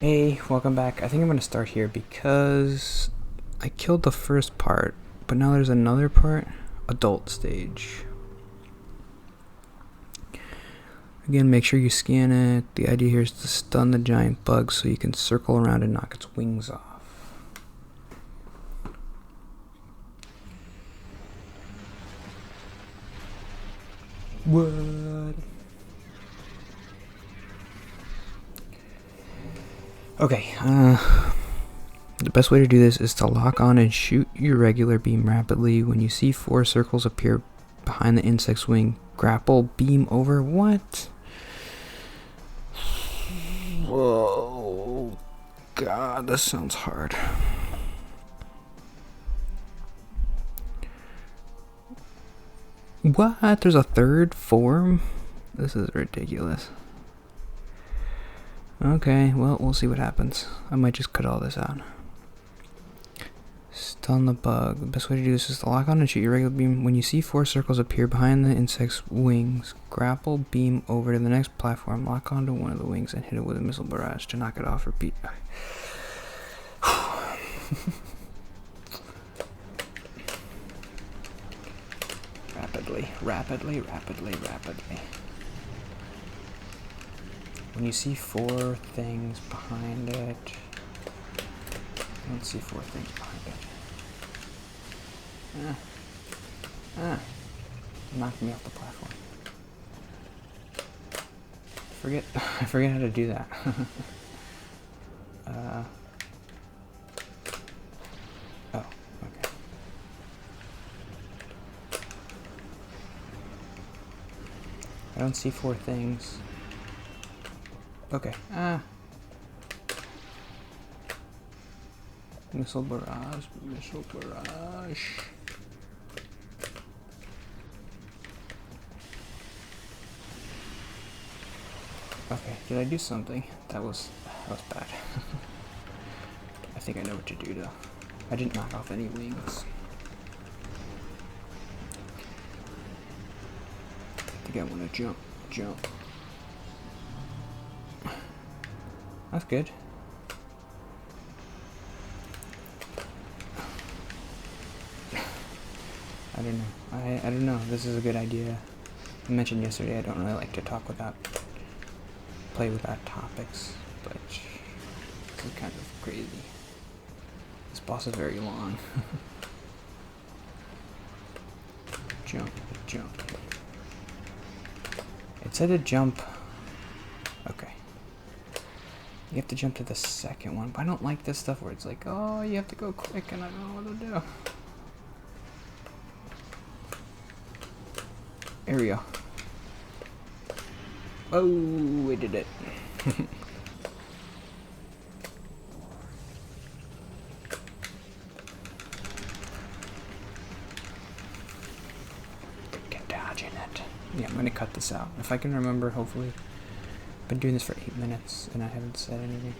Hey, welcome back. I think I'm going to start here because I killed the first part, but now there's another part, adult stage. Again, make sure you scan it. The idea here is to stun the giant bug so you can circle around and knock its wings off. What? Okay, the best way to do this is to lock on and shoot your regular beam rapidly. When you see 4 circles appear behind the insect's wing, grapple beam over. What? Whoa. God, this sounds hard. What? There's a third form? This is ridiculous. Okay, well, we'll see what happens. I might just cut all this out. Stun the bug. The best way to do this is to lock on and shoot your regular beam. When you see 4 circles appear behind the insect's wings, grapple beam over to the next platform, lock onto one of the wings, and hit it with a missile barrage to knock it off. Repeat. Rapidly. When you see 4 things behind it, I don't see 4 things behind it. Knocked me off the platform. I forget how to do that. Oh, okay. I don't see 4 things. Okay. Missile barrage. Okay, did I do something? That was bad. I think I know what to do though. I didn't knock off any wings. I think I want to jump. That's good. I don't know. I don't know. This is a good idea. I mentioned yesterday I don't really like to play without topics, but this is kind of crazy. This boss is very long. Jump. It said to jump. Okay. You have to jump to the second one, but I don't like this stuff where it's like, oh, you have to go quick and I don't know what to do. There we go. Oh, we did it. Get dodging it. Yeah, I'm gonna cut this out. If I can remember, hopefully. I've been doing this for 8 minutes and I haven't said anything.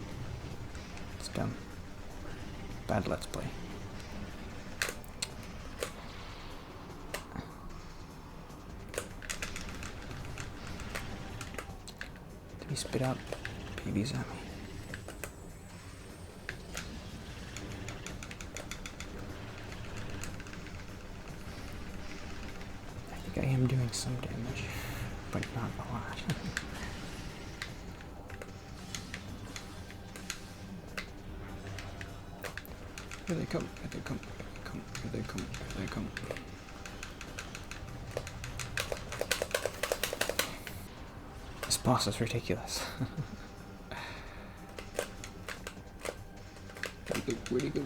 It's dumb. Bad let's play. Did he spit out babies at me? I think I am doing some damage, but not a lot. Here they come. This boss is ridiculous. Where'd he go?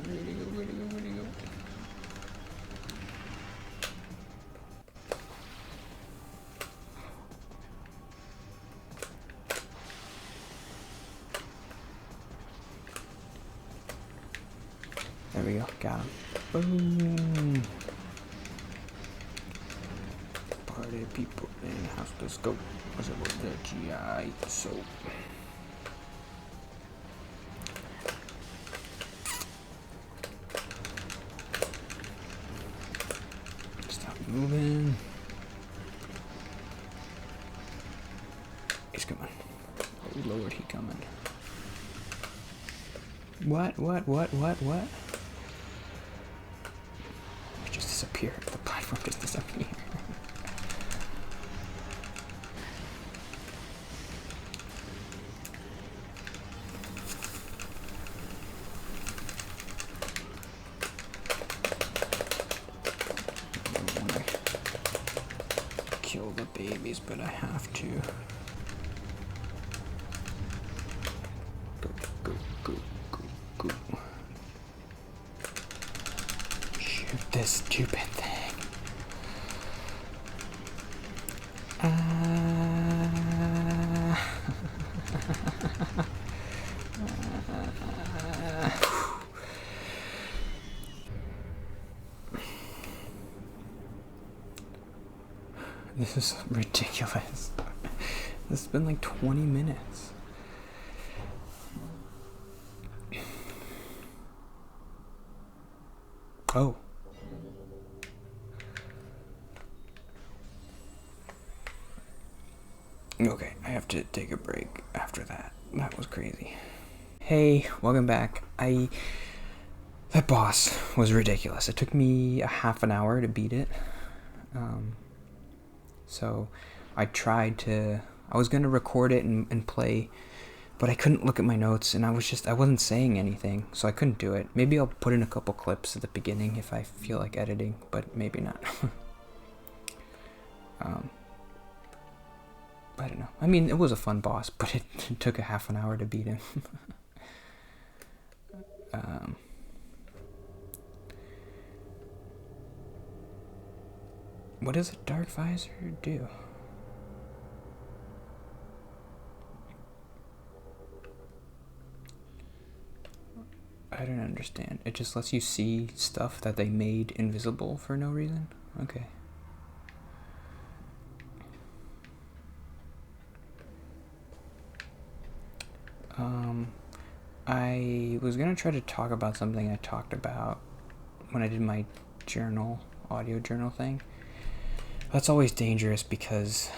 There we go, got him. Boom! Party people in house, let's go. What's it with the GI soap? Stop moving. He's coming. Oh Lord, he coming. What? It just disappeared. The platform just disappeared. I don't want to kill the babies, but I have to. Go. Shoot this stupid thing. This is ridiculous. This has been like 20 minutes. Oh. Okay, I have to take a break after that. That was crazy. Hey, welcome back. That boss was ridiculous. It took me a half an hour to beat it. So I was gonna record it and play, but I couldn't look at my notes, and I wasn't saying anything, so I couldn't do it. Maybe I'll put in a couple clips at the beginning if I feel like editing, but maybe not. I don't know. I mean, it was a fun boss, but it took a half an hour to beat him. What does a dark visor do? I don't understand. It just lets you see stuff that they made invisible for no reason? Okay. I was gonna try to talk about something I talked about when I did my audio journal thing. That's always dangerous because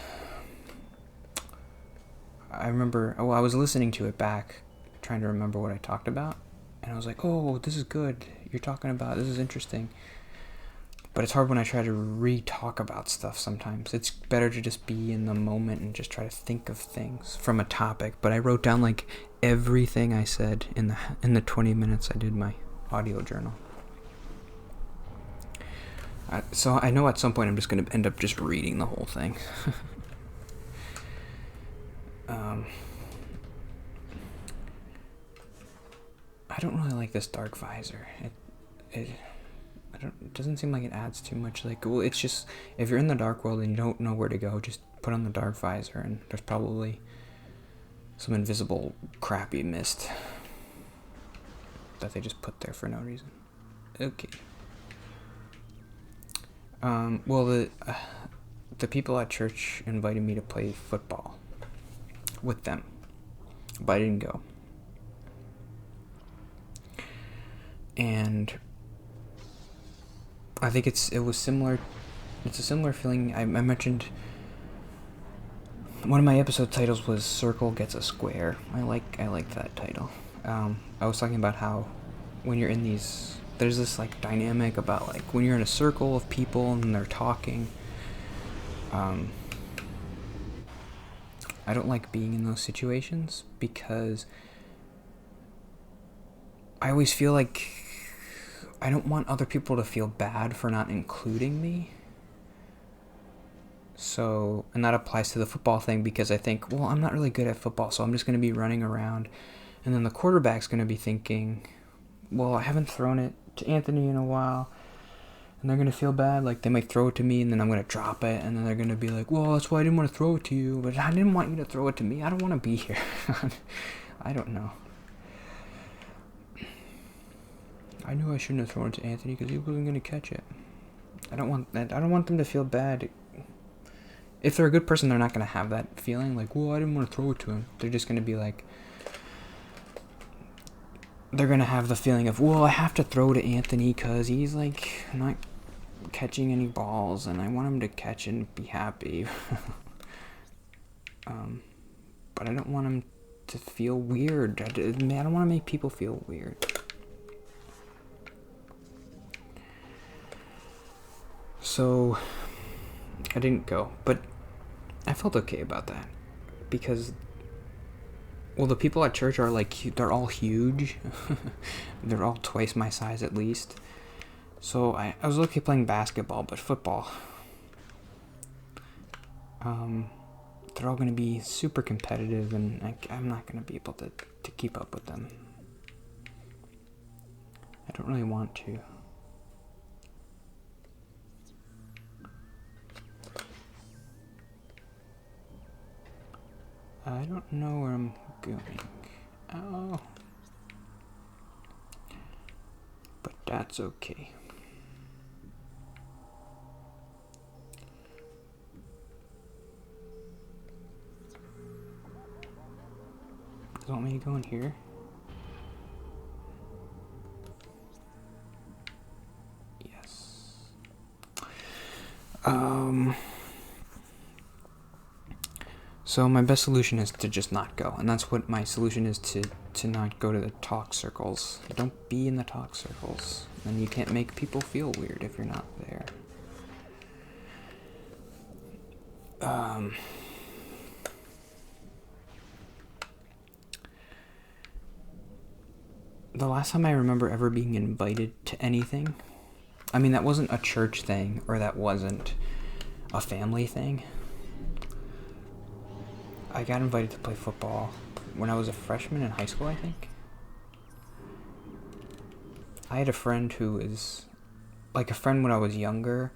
I remember, I was listening to it back, trying to remember what I talked about, and I was like, oh, this is good, this is interesting. But it's hard when I try to re-talk about stuff sometimes. It's better to just be in the moment and just try to think of things from a topic. But I wrote down like everything I said in the 20 minutes I did my audio journal. So I know at some point I'm just going to end up just reading the whole thing. I don't really like this dark visor. It doesn't seem like it adds too much. Like, well, it's just, if you're in the dark world and you don't know where to go, just put on the dark visor, and there's probably some invisible crappy mist that they just put there for no reason. Okay. Well, the people at church invited me to play football with them, but I didn't go. And I think it's a similar feeling. I mentioned one of my episode titles was "Circle Gets a Square." I like that title. I was talking about how when you're in there's this like dynamic about like when you're in a circle of people and they're talking. I don't like being in those situations because I always feel like I don't want other people to feel bad for not including me. So, and that applies to the football thing because I think, well, I'm not really good at football, so I'm just going to be running around. And then the quarterback's going to be thinking, well, I haven't thrown it to Anthony in a while. And they're going to feel bad. Like, they might throw it to me, and then I'm going to drop it. And then they're going to be like, well, that's why I didn't want to throw it to you. But I didn't want you to throw it to me. I don't want to be here. I don't know. I knew I shouldn't have thrown it to Anthony because he wasn't going to catch it. I don't want them to feel bad. If they're a good person, they're not going to have that feeling like, well, I didn't want to throw it to him. They're just going to be like, they're going to have the feeling of, well, I have to throw to Anthony because he's like not catching any balls and I want him to catch and be happy. But I don't want him to feel weird. I don't want to make people feel weird. So I didn't go, but I felt okay about that because, well, the people at church are like, they're all huge. They're all twice my size at least. So I was okay playing basketball, but football, they're all going to be super competitive, and I'm not going to be able to keep up with them. I don't really want to. I don't know where I'm going. Oh. But that's okay. Does it want me to go in here? Yes. So my best solution is to just not go, and that's what my solution is, to not go to the talk circles. Don't be in the talk circles, and you can't make people feel weird if you're not there. The last time I remember ever being invited to anything, I mean, that wasn't a church thing, or that wasn't a family thing. I got invited to play football when I was a freshman in high school, I think. I had a friend who is like a friend when I was younger,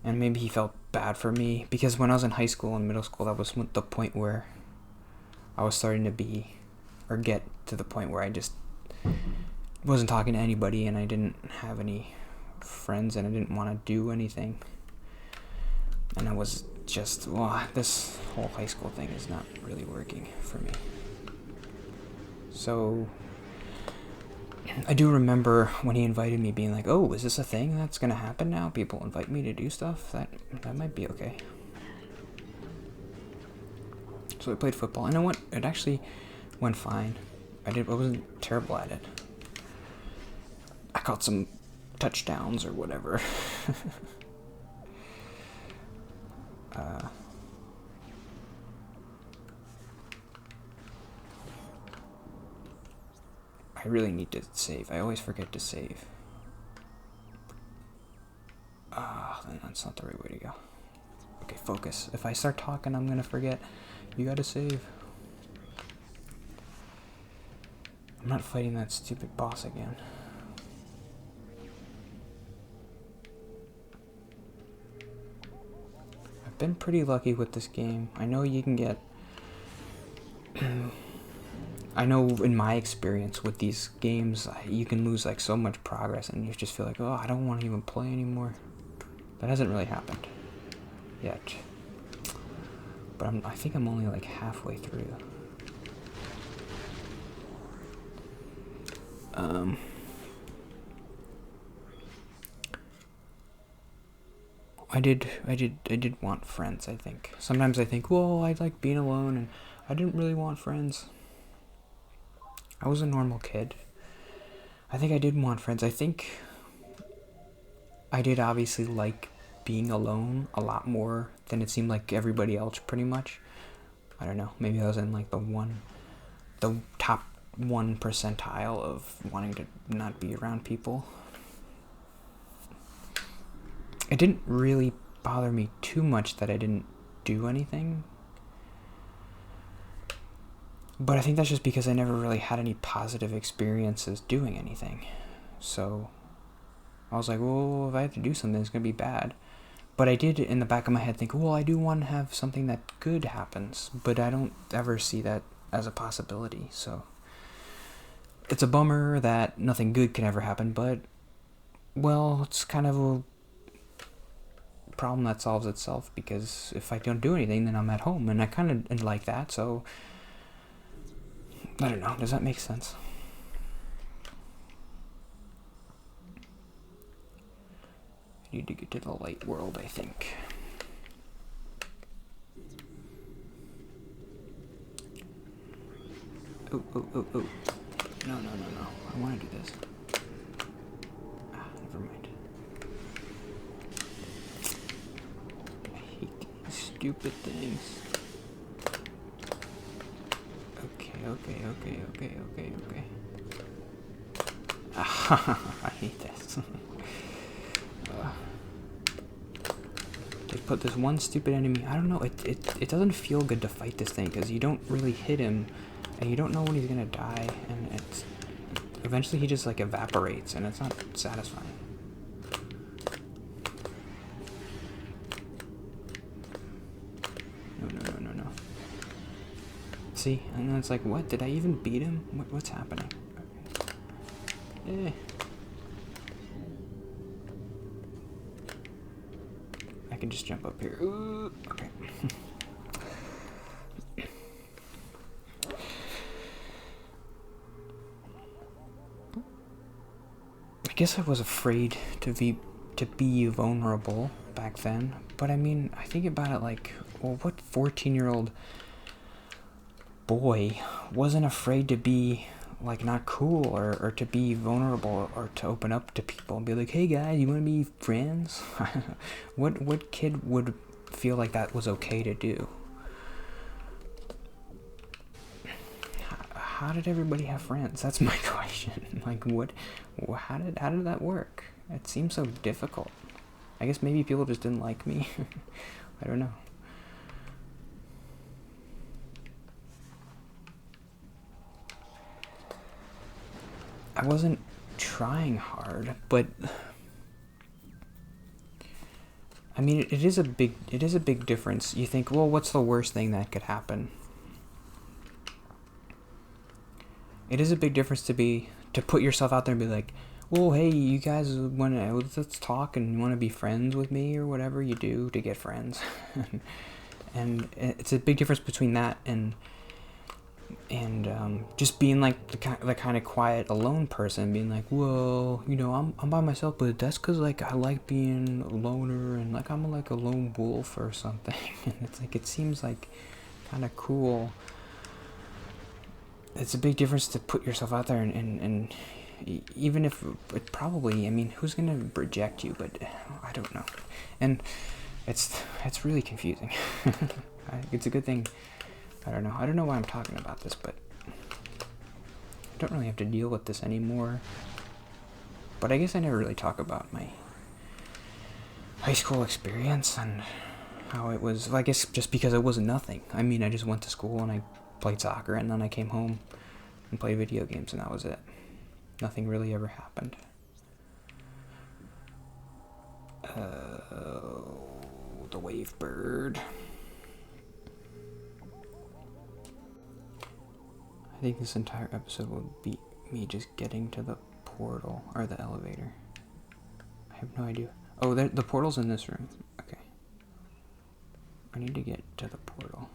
and maybe he felt bad for me because when I was in high school and middle school, that was the point where I was starting to be, or get to the point where I just wasn't talking to anybody, and I didn't have any friends, and I didn't want to do anything. And I was just, well, this whole high school thing is not really working for me. So I do remember when he invited me being like, oh, is this a thing that's going to happen now? People invite me to do stuff? That might be okay. So I played football, and it actually went fine. I wasn't terrible at it. I caught some touchdowns or whatever. I really need to save. I always forget to save. Then that's not the right way to go. Okay, focus. If I start talking, I'm gonna forget. You gotta save. I'm not fighting that stupid boss again. I've been pretty lucky with this game. I know you can get... I know in my experience with these games, you can lose like so much progress and you just feel like, oh, I don't want to even play anymore. That hasn't really happened yet. But I think I'm only like halfway through. I did want friends, I think. Sometimes I think, well, I like being alone, and I didn't really want friends. I was a normal kid. I think I did want friends. I think I did obviously like being alone a lot more than it seemed like everybody else, pretty much. I don't know. Maybe I was in like the top 1 percentile of wanting to not be around people. It didn't really bother me too much that I didn't do anything. But I think that's just because I never really had any positive experiences doing anything. So I was like, well, if I have to do something, it's going to be bad. But I did, in the back of my head, think, well, I do want to have something that good happens. But I don't ever see that as a possibility. So it's a bummer that nothing good can ever happen. But, well, it's kind of a problem that solves itself. Because if I don't do anything, then I'm at home. And I kind of like that, so... I don't know. Does that make sense? I need to get to the light world, I think. Oh, oh, oh, oh. No, no, no, no. I want to do this. Ah, never mind. I hate these stupid things. Okay, okay, okay, okay, okay, okay. I hate this. They put this one stupid enemy. I don't know. It doesn't feel good to fight this thing because you don't really hit him, and you don't know when he's gonna die, and it's eventually he just like evaporates, and it's not satisfying. No, no, no, no, no. See, and then it's like, what? Did I even beat him? What's happening? Eh. I can just jump up here. Ooh, okay. I guess I was afraid to be vulnerable back then, but I mean, I think about it like, well, what 14-year-old boy wasn't afraid to be like not cool or to be vulnerable or to open up to people and be like, hey guys, you want to be friends? What kid would feel like that was okay to do? How did everybody have friends? That's my question. Like, how did that work? It seems so difficult. I guess maybe people just didn't like me. I don't know. I wasn't trying hard, but I mean, it is a big difference. You think, well, what's the worst thing that could happen? It is a big difference to put yourself out there and be like, well, hey, you guys let's talk and you want to be friends with me or whatever you do to get friends. And it's a big difference between that and just being like the kind of quiet, alone person, being like, well, you know, I'm by myself, but that's because like I like being a loner and like I'm like a lone wolf or something. And it's like it seems like kind of cool. It's a big difference to put yourself out there and even if it probably, I mean, who's gonna reject you? But I don't know, and it's really confusing. It's a good thing. I don't know why I'm talking about this, but I don't really have to deal with this anymore. But I guess I never really talk about my high school experience and how it was. Well, I guess just because it wasn't nothing. I mean, I just went to school and I played soccer, and then I came home and played video games, and that was it. Nothing really ever happened. The wave bird. I think this entire episode will be me just getting to the portal or the elevator. I have no idea. Oh, the portal's in this room. Okay. I need to get to the portal.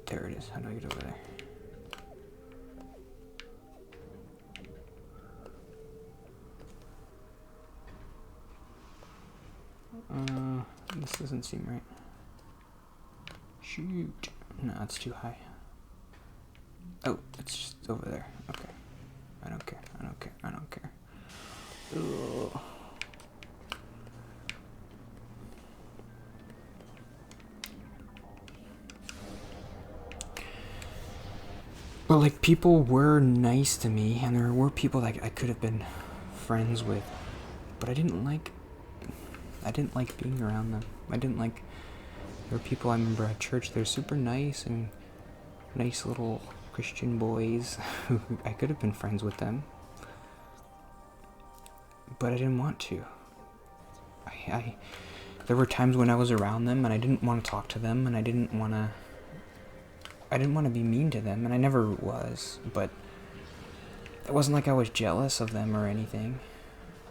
There it is. How do I get over there? This doesn't seem right. Shoot. No, it's too high. Oh, it's just over there. Okay. I don't care. I don't care. I don't care. Ugh. But like, people were nice to me, and there were people that I could have been friends with, but I didn't like being around them. There were people I remember at church, they're super nice and nice little Christian boys who I could have been friends with them, but I didn't want to. There were times when I was around them and I didn't want to talk to them, and I didn't want to be mean to them, and I never was, but it wasn't like I was jealous of them or anything.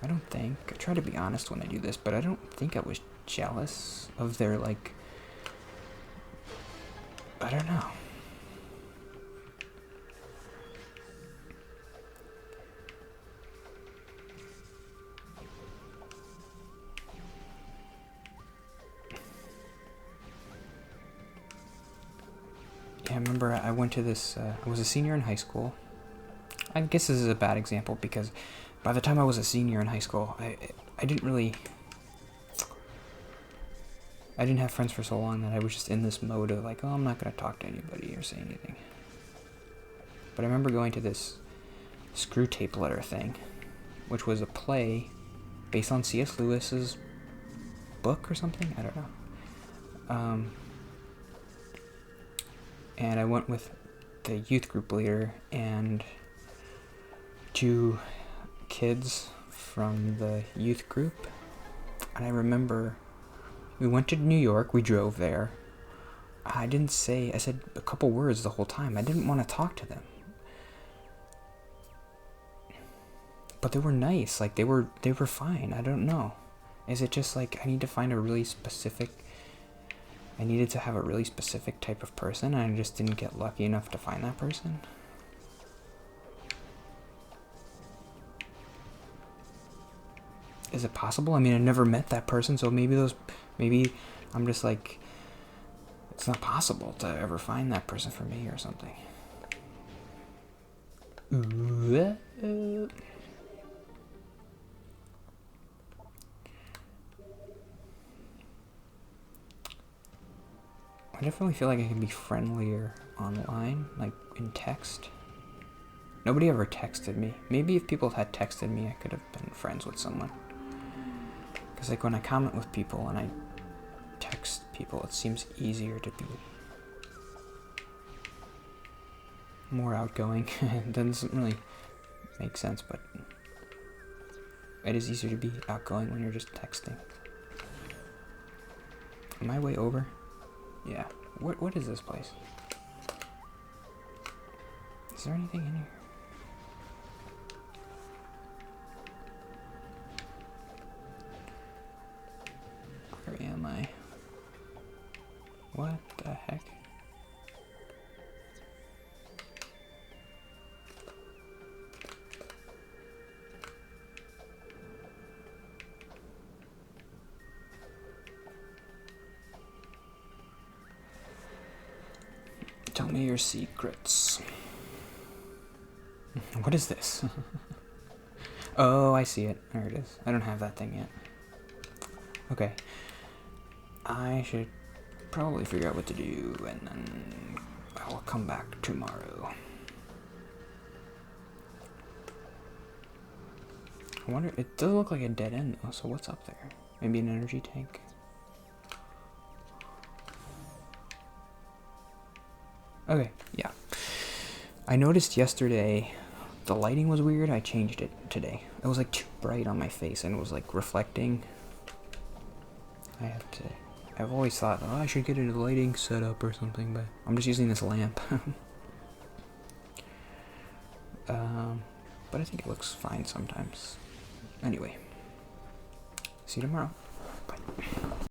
I don't think. I try to be honest when I do this, but I don't think I was jealous of their, like, I don't know. remember I went to this, I was a senior in high school. I guess this is a bad example because by the time I was a senior in high school, I didn't really... I didn't have friends for so long that I was just in this mode of like, oh, I'm not going to talk to anybody or say anything. But I remember going to this Screw Tape Letter thing, which was a play based on C.S. Lewis's book or something? I don't know. And I went with the youth group leader and 2 kids from the youth group. And I remember we went to New York, we drove there. I said a couple words the whole time. I didn't want to talk to them. But they were nice, like they were fine. I don't know. Is it just like I need to find a really specific... I needed to have a really specific type of person and I just didn't get lucky enough to find that person? Is it possible? I mean, I never met that person, so maybe I'm just like, it's not possible to ever find that person for me or something. I definitely feel like I can be friendlier online, like in text. Nobody ever texted me. Maybe if people had texted me, I could have been friends with someone. Because like when I comment with people and I text people, it seems easier to be more outgoing. It doesn't really make sense, but it is easier to be outgoing when you're just texting. Am I way over? Yeah. What is this place? Is there anything in here? Where am I? What the heck? Tell me your secrets. What is this? Oh, I see it. There it is. I don't have that thing yet. Okay. I should probably figure out what to do, and then I'll come back tomorrow. I wonder, it does look like a dead end though, so what's up there? Maybe an energy tank? Okay, yeah. I noticed yesterday the lighting was weird. I changed it today. It was like too bright on my face and it was like reflecting. I've always thought, oh, I should get a lighting setup or something, but I'm just using this lamp. But I think it looks fine sometimes. Anyway, see you tomorrow. Bye.